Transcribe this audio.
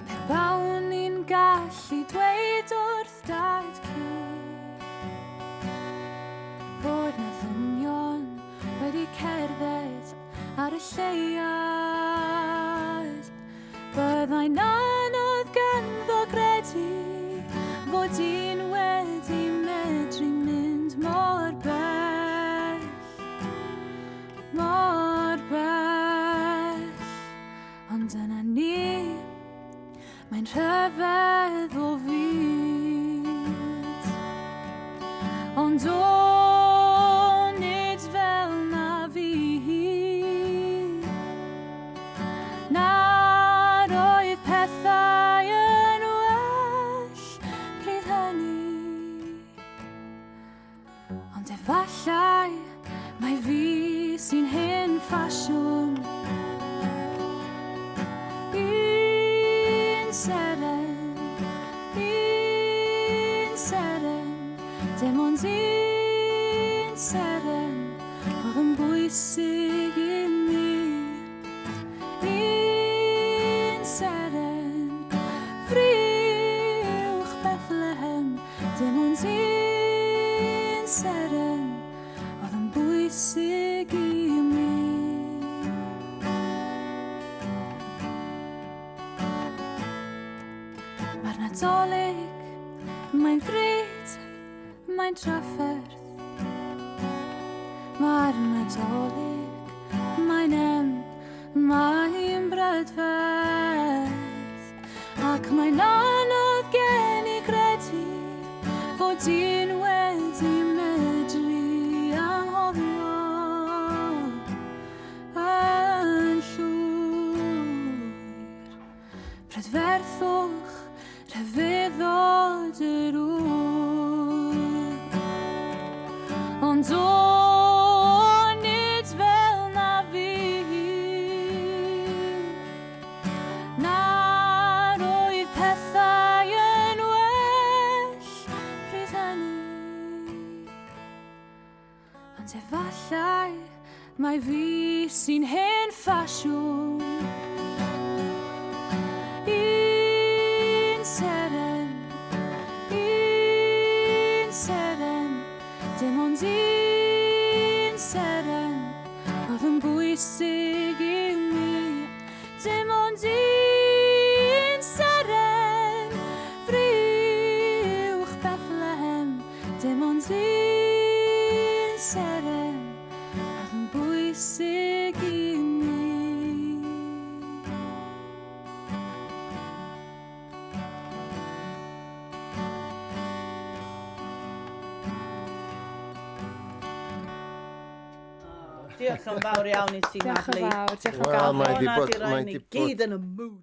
Pe bawn ni'n gallu dweud wrth dad ci fod na ddynion wedi cerdded ar y lleiad, byddai'n anodd ganddo gredu fod un wedi medru mynd mor bell, ond dyna ni, mae'n rhyfedd o fyd, ond o nid fel na fi, na'r oedd pethau yn well pryd hynny, ond efallai mae fi sy'n hen ffasiwn, dim ond un seren oedd yn bwysig i mi. Un seren, friwch Bethlehem, dim ond un seren oedd yn bwysig i mi. Mae'r Nadolig, mae'n ddrud, mae'n trafferth. Mae'r Nadolig, mae'n mae'n brydferth. Ac mae'n anodd gen i credu fod un wedi medru anghofio yn llwyr. Prydferthwch, rhyfeddod yr ŵr, ond o nid fel na fi, na'r oedd pethau yn well pryd hynny, ond efallai mae fi sy'n hen ffasiwn. Dim ond un seren oedd yn bwysig i mi. Dim ond un seren, friwch Bethlehem. Dim ond un seren oedd yn bwysig i mi. Diolch yn fawr iawn i ti, Natalie. Diolch yn fawr, diolch yn Wel, fawr. mae 'di Hwnna bod- di rai mae ni 'di bod- gyd yn y mood.